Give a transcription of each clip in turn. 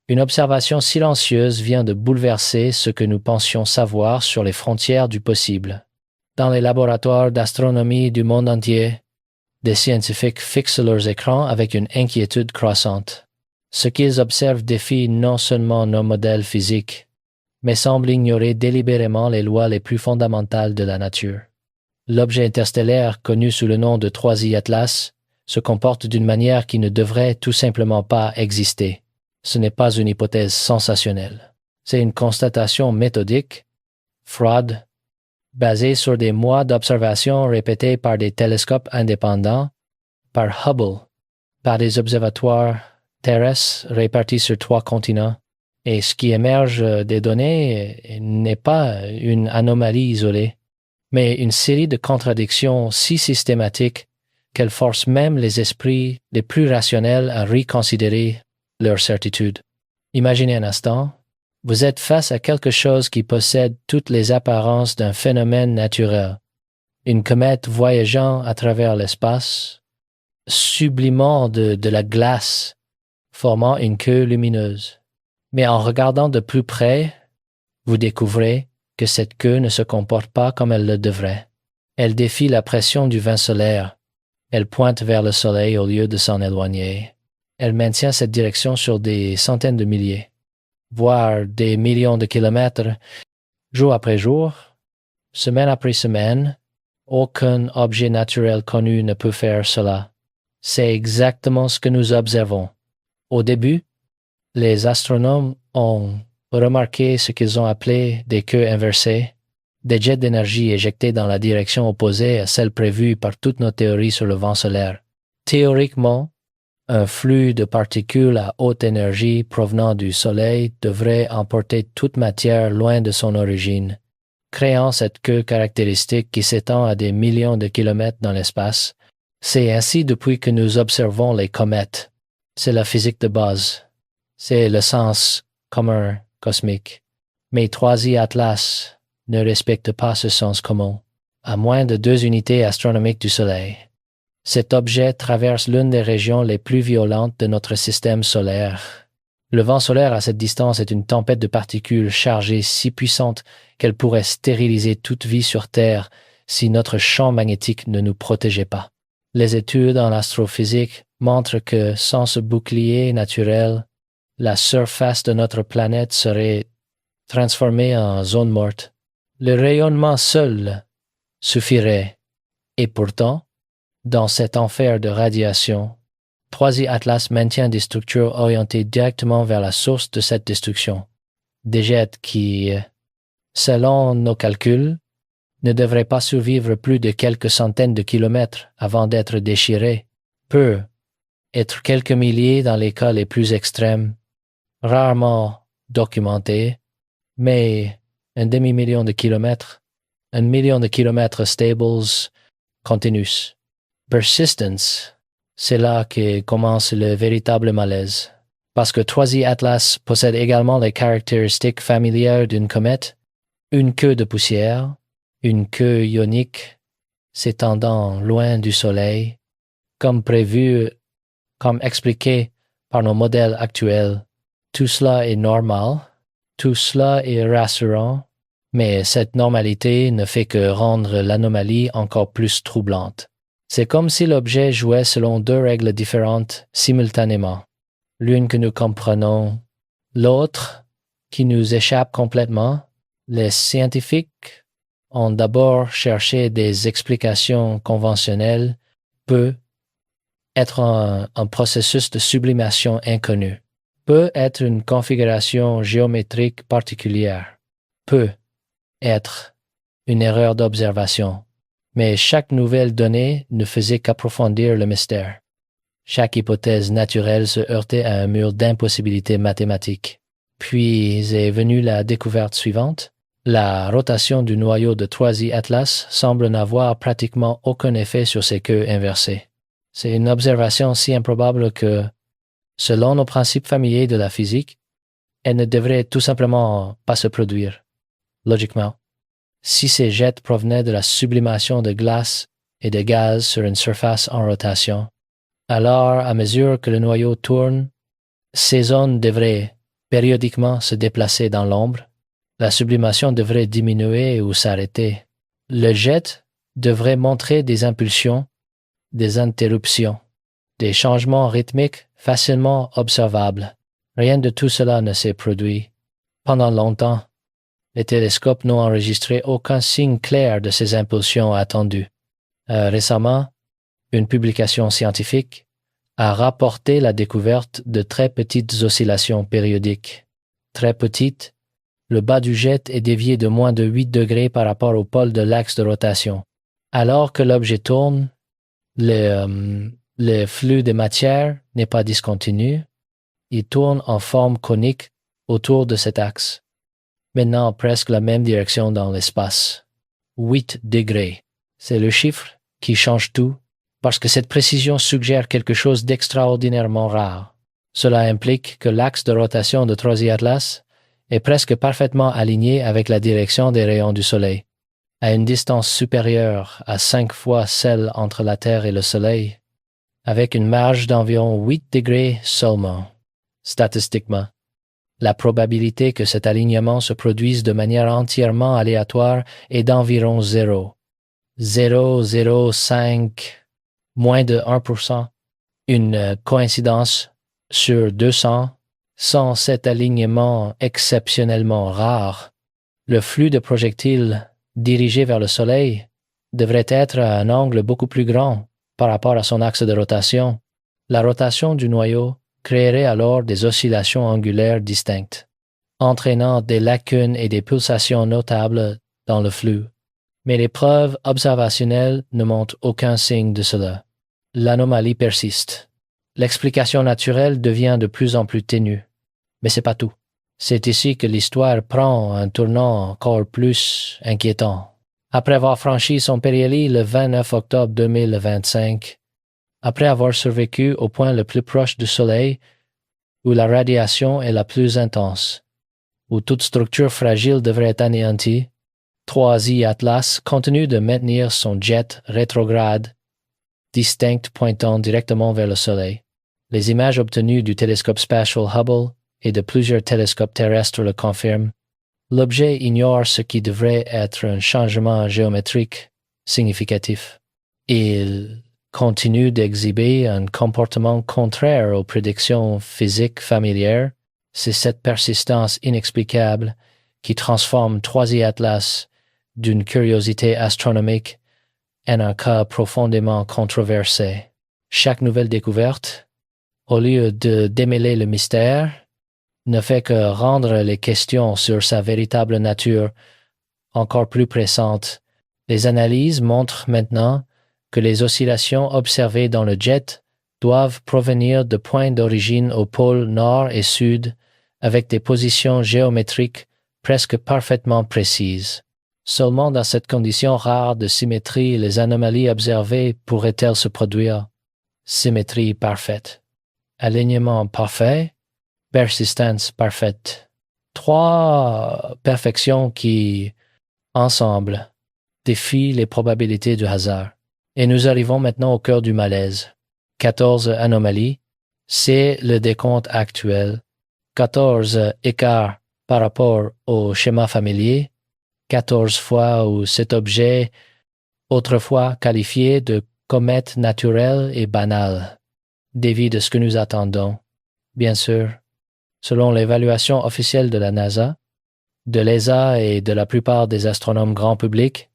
Une observation silencieuse vient de bouleverser ce que nous pensions savoir sur les frontières du possible. Dans les laboratoires d'astronomie du monde entier, des scientifiques fixent leurs écrans avec une inquiétude croissante. Ce qu'ils observent défie non seulement nos modèles physiques, mais semble ignorer délibérément les lois les plus fondamentales de la nature. L'objet interstellaire, connu sous le nom de 3I Atlas, se comporte d'une manière qui ne devrait tout simplement pas exister. Ce n'est pas une hypothèse sensationnelle. C'est une constatation méthodique, froide, basée sur des mois d'observation répétés par des télescopes indépendants, par Hubble, par des observatoires terrestres répartis sur 3 continents. Et ce qui émerge des données n'est pas une anomalie isolée, mais une série de contradictions si systématiques qu'elles forcent même les esprits les plus rationnels à reconsidérer leur certitude. Imaginez un instant, vous êtes face à quelque chose qui possède toutes les apparences d'un phénomène naturel. Une comète voyageant à travers l'espace, sublimant de la glace, formant une queue lumineuse. Mais en regardant de plus près, vous découvrez que cette queue ne se comporte pas comme elle le devrait. Elle défie la pression du vent solaire. Elle pointe vers le soleil au lieu de s'en éloigner. Elle maintient cette direction sur des centaines de milliers, voire des millions de kilomètres, jour après jour, semaine après semaine. Aucun objet naturel connu ne peut faire cela. C'est exactement ce que nous observons. Au début, les astronomes ont remarqué ce qu'ils ont appelé des queues inversées, des jets d'énergie éjectés dans la direction opposée à celle prévue par toutes nos théories sur le vent solaire. Théoriquement, un flux de particules à haute énergie provenant du Soleil devrait emporter toute matière loin de son origine, créant cette queue caractéristique qui s'étend à des millions de kilomètres dans l'espace. C'est ainsi depuis que nous observons les comètes. C'est la physique de base. C'est le sens commun cosmique. Mais 3I Atlas ne respecte pas ce sens commun, à moins de 2 unités astronomiques du Soleil. Cet objet traverse l'une des régions les plus violentes de notre système solaire. Le vent solaire à cette distance est une tempête de particules chargées si puissante qu'elle pourrait stériliser toute vie sur Terre si notre champ magnétique ne nous protégeait pas. Les études en astrophysique montrent que sans ce bouclier naturel, la surface de notre planète serait transformée en zone morte. Le rayonnement seul suffirait. Et pourtant, dans cet enfer de radiation, 3I Atlas maintient des structures orientées directement vers la source de cette destruction. Des jets qui, selon nos calculs, ne devraient pas survivre plus de quelques centaines de kilomètres avant d'être déchirés, peut être quelques milliers dans les cas les plus extrêmes, rarement documentés, mais un demi-million de kilomètres, 1 million de kilomètres stables, continuous. Persistence, c'est là que commence le véritable malaise. Parce que 3I Atlas possède également les caractéristiques familières d'une comète, une queue de poussière, une queue ionique s'étendant loin du Soleil, comme prévu, comme expliqué par nos modèles actuels. Tout cela est normal, tout cela est rassurant, mais cette normalité ne fait que rendre l'anomalie encore plus troublante. C'est comme si l'objet jouait selon 2 règles différentes simultanément. L'une que nous comprenons, l'autre qui nous échappe complètement. Les scientifiques ont d'abord cherché des explications conventionnelles, peut être un processus de sublimation inconnu, peut être une configuration géométrique particulière, peut être une erreur d'observation. Mais chaque nouvelle donnée ne faisait qu'approfondir le mystère. Chaque hypothèse naturelle se heurtait à un mur d'impossibilité mathématique. Puis est venue la découverte suivante. La rotation du noyau de 3I Atlas semble n'avoir pratiquement aucun effet sur ces queues inversées. C'est une observation si improbable que, selon nos principes familiers de la physique, elle ne devrait tout simplement pas se produire, logiquement. Si ces jets provenaient de la sublimation de glace et de gaz sur une surface en rotation, alors, à mesure que le noyau tourne, ces zones devraient périodiquement se déplacer dans l'ombre, la sublimation devrait diminuer ou s'arrêter. Le jet devrait montrer des impulsions, des interruptions, des changements rythmiques facilement observables. Rien de tout cela ne s'est produit. Pendant longtemps, les télescopes n'ont enregistré aucun signe clair de ces impulsions attendues. Récemment, une publication scientifique a rapporté la découverte de très petites oscillations périodiques. Très petites, le bas du jet est dévié de moins de 8 degrés par rapport au pôle de l'axe de rotation. Alors que l'objet tourne, le flux de matière n'est pas discontinu, il tourne en forme conique autour de cet axe, maintenant presque la même direction dans l'espace. 8 degrés, c'est le chiffre qui change tout, parce que cette précision suggère quelque chose d'extraordinairement rare. Cela implique que l'axe de rotation de 3i Atlas est presque parfaitement aligné avec la direction des rayons du Soleil, à une distance supérieure à 5 fois celle entre la Terre et le Soleil, avec une marge d'environ 8 degrés seulement. Statistiquement, la probabilité que cet alignement se produise de manière entièrement aléatoire est d'environ 0,05, moins de 1%, une coïncidence sur 200. Sans cet alignement exceptionnellement rare, le flux de projectiles dirigé vers le Soleil devrait être à un angle beaucoup plus grand par rapport à son axe de rotation. La rotation du noyau créerait alors des oscillations angulaires distinctes, entraînant des lacunes et des pulsations notables dans le flux. Mais les preuves observationnelles ne montrent aucun signe de cela. L'anomalie persiste. L'explication naturelle devient de plus en plus ténue. Mais c'est pas tout. C'est ici que l'histoire prend un tournant encore plus inquiétant. Après avoir franchi son périhélie le 29 octobre 2025, après avoir survécu au point le plus proche du Soleil, où la radiation est la plus intense, où toute structure fragile devrait être anéantie, 3i Atlas continue de maintenir son jet rétrograde, distinct pointant directement vers le Soleil. Les images obtenues du télescope Spatial Hubble et de plusieurs télescopes terrestres le confirment. L'objet ignore ce qui devrait être un changement géométrique significatif. Il continue d'exhiber un comportement contraire aux prédictions physiques familières. C'est cette persistance inexplicable qui transforme 3i Atlas d'une curiosité astronomique en un cas profondément controversé. Chaque nouvelle découverte, au lieu de démêler le mystère, ne fait que rendre les questions sur sa véritable nature encore plus pressantes. Les analyses montrent maintenant que les oscillations observées dans le jet doivent provenir de points d'origine aux pôles nord et sud avec des positions géométriques presque parfaitement précises. Seulement dans cette condition rare de symétrie, les anomalies observées pourraient-elles se produire. Symétrie parfaite. Alignement parfait. Persistance parfaite. 3 perfections qui, ensemble, défient les probabilités du hasard. Et nous arrivons maintenant au cœur du malaise. 14 anomalies, c'est le décompte actuel. 14 écarts par rapport au schéma familier. 14 fois où cet objet, autrefois qualifié de comète naturelle et banale, dévie de ce que nous attendons. Bien sûr, selon l'évaluation officielle de la NASA, de l'ESA et de la plupart des astronomes grand public,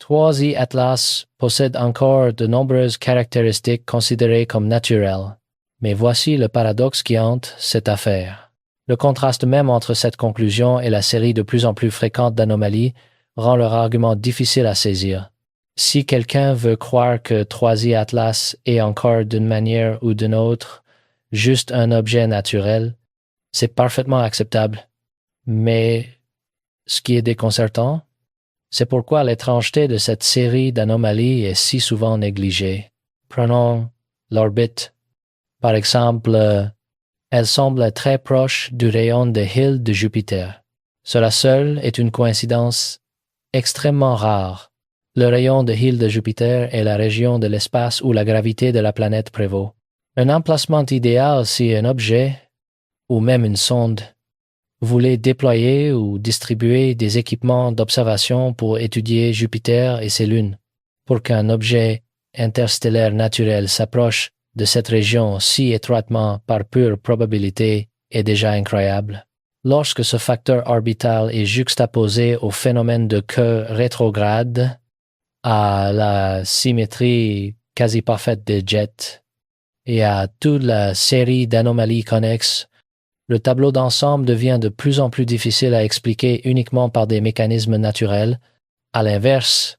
3i Atlas possède encore de nombreuses caractéristiques considérées comme naturelles. Mais voici le paradoxe qui hante cette affaire. Le contraste même entre cette conclusion et la série de plus en plus fréquente d'anomalies rend leur argument difficile à saisir. Si quelqu'un veut croire que 3i Atlas est encore d'une manière ou d'une autre juste un objet naturel, c'est parfaitement acceptable. Mais ce qui est déconcertant, c'est pourquoi l'étrangeté de cette série d'anomalies est si souvent négligée. Prenons l'orbite. Par exemple, elle semble très proche du rayon de Hill de Jupiter. Cela seul est une coïncidence extrêmement rare. Le rayon de Hill de Jupiter est la région de l'espace où la gravité de la planète prévaut. Un emplacement idéal si un objet, ou même une sonde, voulait déployer ou distribuer des équipements d'observation pour étudier Jupiter et ses lunes. Pour qu'un objet interstellaire naturel s'approche de cette région si étroitement par pure probabilité est déjà incroyable. Lorsque ce facteur orbital est juxtaposé au phénomène de queue rétrograde, à la symétrie quasi parfaite des jets et à toute la série d'anomalies connexes, le tableau d'ensemble devient de plus en plus difficile à expliquer uniquement par des mécanismes naturels. À l'inverse,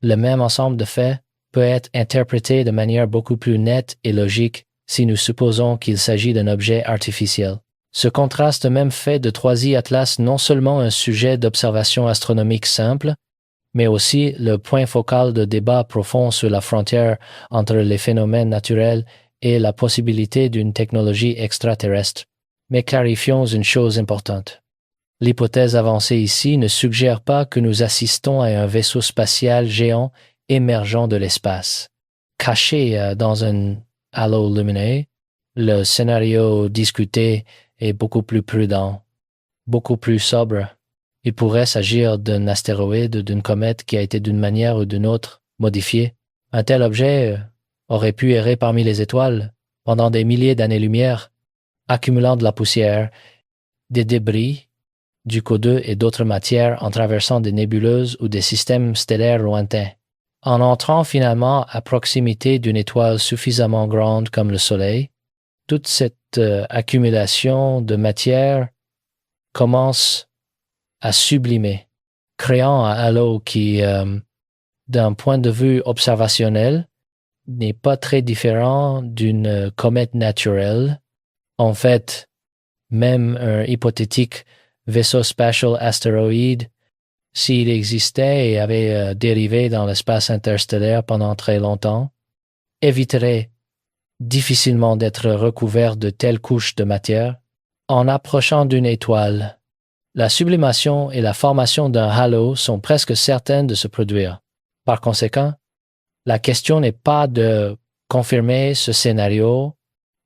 le même ensemble de faits peut être interprété de manière beaucoup plus nette et logique si nous supposons qu'il s'agit d'un objet artificiel. Ce contraste même fait de 3i Atlas non seulement un sujet d'observation astronomique simple, mais aussi le point focal de débat profond sur la frontière entre les phénomènes naturels et la possibilité d'une technologie extraterrestre. Mais clarifions une chose importante. L'hypothèse avancée ici ne suggère pas que nous assistons à un vaisseau spatial géant émergeant de l'espace. Caché dans un halo lumineux, le scénario discuté est beaucoup plus prudent, beaucoup plus sobre. Il pourrait s'agir d'un astéroïde ou d'une comète qui a été d'une manière ou d'une autre modifié. Un tel objet aurait pu errer parmi les étoiles pendant des milliers d'années-lumière, accumulant de la poussière, des débris, du CO2 et d'autres matières en traversant des nébuleuses ou des systèmes stellaires lointains. En entrant finalement à proximité d'une étoile suffisamment grande comme le Soleil, toute cette accumulation de matière commence à sublimer, créant un halo qui, d'un point de vue observationnel, n'est pas très différent d'une comète naturelle. En fait, même un hypothétique vaisseau spatial astéroïde, s'il existait et avait dérivé dans l'espace interstellaire pendant très longtemps, éviterait difficilement d'être recouvert de telles couches de matière. En approchant d'une étoile, la sublimation et la formation d'un halo sont presque certaines de se produire. Par conséquent, la question n'est pas de confirmer ce scénario.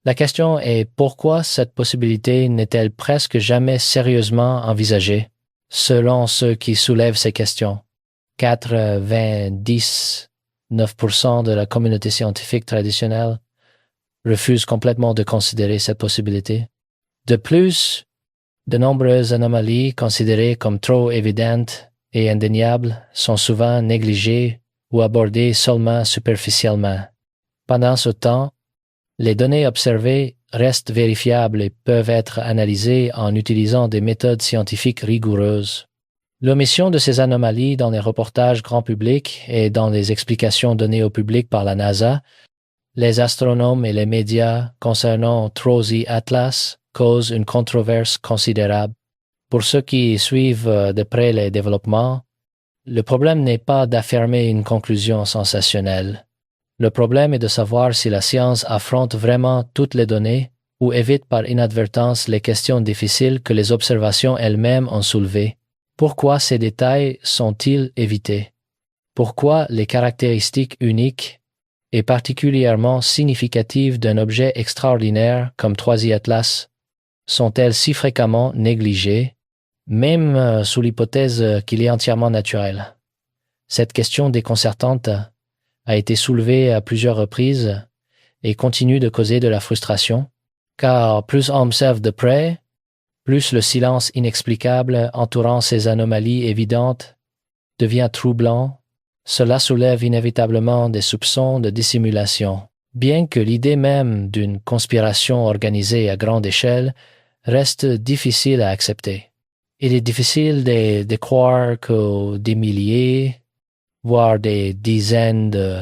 La question est pourquoi cette possibilité n'est-elle presque jamais sérieusement envisagée, selon ceux qui soulèvent ces questions. 99% de la communauté scientifique traditionnelle refuse complètement de considérer cette possibilité. De plus, de nombreuses anomalies considérées comme trop évidentes et indéniables sont souvent négligées ou abordées seulement superficiellement. Pendant ce temps, les données observées restent vérifiables et peuvent être analysées en utilisant des méthodes scientifiques rigoureuses. L'omission de ces anomalies dans les reportages grand public et dans les explications données au public par la NASA, les astronomes et les médias concernant 3i Atlas cause une controverse considérable. Pour ceux qui suivent de près les développements, le problème n'est pas d'affirmer une conclusion sensationnelle. Le problème est de savoir si la science affronte vraiment toutes les données ou évite par inadvertance les questions difficiles que les observations elles-mêmes ont soulevées. Pourquoi ces détails sont-ils évités? Pourquoi les caractéristiques uniques et particulièrement significatives d'un objet extraordinaire comme 3i Atlas sont-elles si fréquemment négligées, même sous l'hypothèse qu'il est entièrement naturel? Cette question déconcertante a été soulevée à plusieurs reprises et continue de causer de la frustration, car plus on observe de près, plus le silence inexplicable entourant ces anomalies évidentes devient troublant. Cela soulève inévitablement des soupçons de dissimulation. Bien que l'idée même d'une conspiration organisée à grande échelle reste difficile à accepter. Il est difficile de croire que des milliers, voire des dizaines de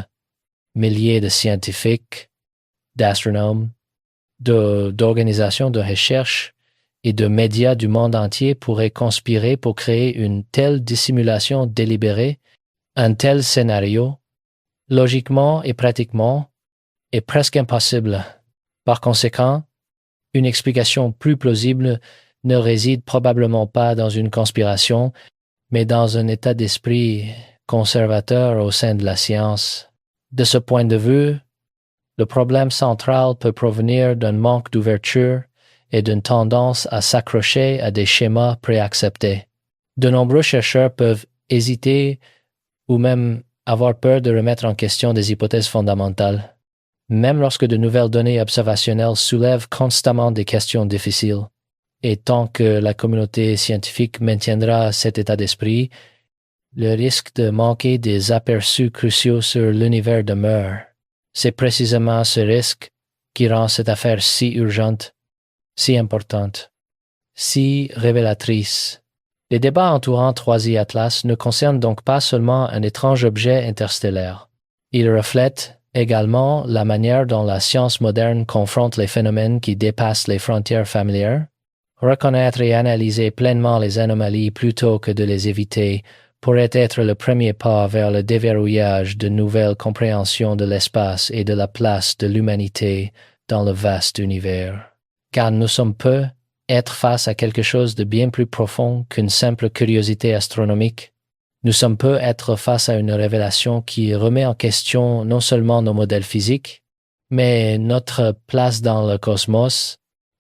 milliers de scientifiques, d'astronomes, d'organisations de recherche et de médias du monde entier pourraient conspirer pour créer une telle dissimulation délibérée. Un tel scénario, logiquement et pratiquement, est presque impossible. Par conséquent, une explication plus plausible ne réside probablement pas dans une conspiration, mais dans un état d'esprit conservateur au sein de la science. De ce point de vue, le problème central peut provenir d'un manque d'ouverture et d'une tendance à s'accrocher à des schémas préacceptés. De nombreux chercheurs peuvent hésiter ou même avoir peur de remettre en question des hypothèses fondamentales, même lorsque de nouvelles données observationnelles soulèvent constamment des questions difficiles. Et tant que la communauté scientifique maintiendra cet état d'esprit, le risque de manquer des aperçus cruciaux sur l'univers demeure. C'est précisément ce risque qui rend cette affaire si urgente, si importante, si révélatrice. Les débats entourant 3i Atlas ne concernent donc pas seulement un étrange objet interstellaire. Ils reflètent également la manière dont la science moderne confronte les phénomènes qui dépassent les frontières familières. Reconnaître et analyser pleinement les anomalies plutôt que de les éviter pourrait être le premier pas vers le déverrouillage de nouvelles compréhensions de l'espace et de la place de l'humanité dans le vaste univers. Car nous sommes peu être face à quelque chose de bien plus profond qu'une simple curiosité astronomique. Nous sommes peu être face à une révélation qui remet en question non seulement nos modèles physiques, mais notre place dans le cosmos.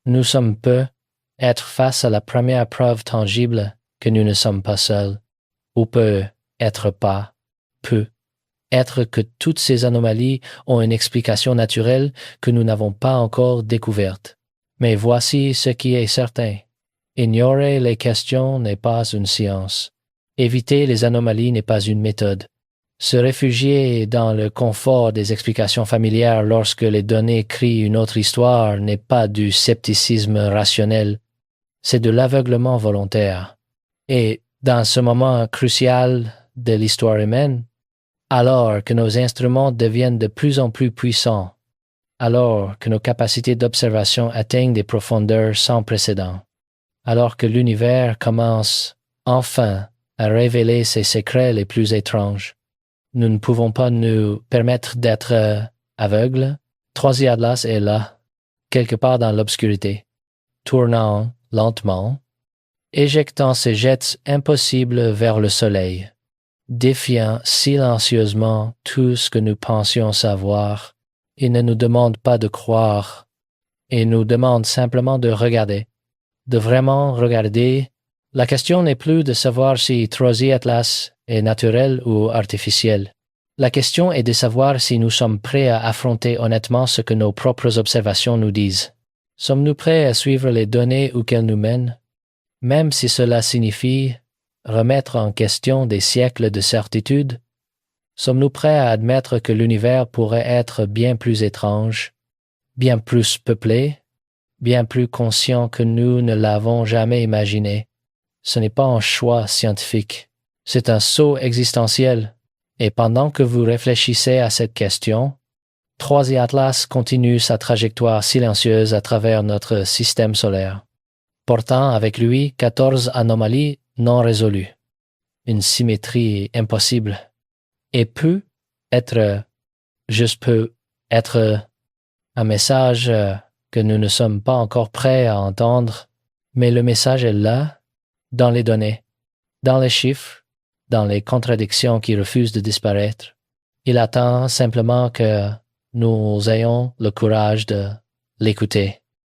Nous sommes peu être face à la première preuve tangible que nous ne sommes pas seuls, ou peut être pas, peut être que toutes ces anomalies ont une explication naturelle que nous n'avons pas encore découverte. Mais voici ce qui est certain. Ignorer les questions n'est pas une science. Éviter les anomalies n'est pas une méthode. Se réfugier dans le confort des explications familières lorsque les données crient une autre histoire n'est pas du scepticisme rationnel, c'est de l'aveuglement volontaire. Et dans ce moment crucial de l'histoire humaine, alors que nos instruments deviennent de plus en plus puissants, alors que nos capacités d'observation atteignent des profondeurs sans précédent, alors que l'univers commence enfin à révéler ses secrets les plus étranges, nous ne pouvons pas nous permettre d'être aveugles. 3i Atlas est là, quelque part dans l'obscurité, tournant lentement, éjectant ses jets impossibles vers le soleil, défiant silencieusement tout ce que nous pensions savoir. Il ne nous demande pas de croire, il nous demande simplement de regarder, de vraiment regarder. La question n'est plus de savoir si 3i Atlas est naturel ou artificiel. La question est de savoir si nous sommes prêts à affronter honnêtement ce que nos propres observations nous disent. Sommes-nous prêts à suivre les données où qu'elles nous mènent, même si cela signifie remettre en question des siècles de certitude? Sommes-nous prêts à admettre que l'univers pourrait être bien plus étrange, bien plus peuplé, bien plus conscient que nous ne l'avons jamais imaginé? Ce n'est pas un choix scientifique, c'est un saut existentiel. Et pendant que vous réfléchissez à cette question, 3i Atlas continue sa trajectoire silencieuse à travers notre système solaire, portant avec lui 14 anomalies non résolues, une symétrie impossible, et peut être un message que nous ne sommes pas encore prêts à entendre, mais le message est là, dans les données, dans les chiffres, dans les contradictions qui refusent de disparaître. Il attend simplement que nous ayons le courage de l'écouter.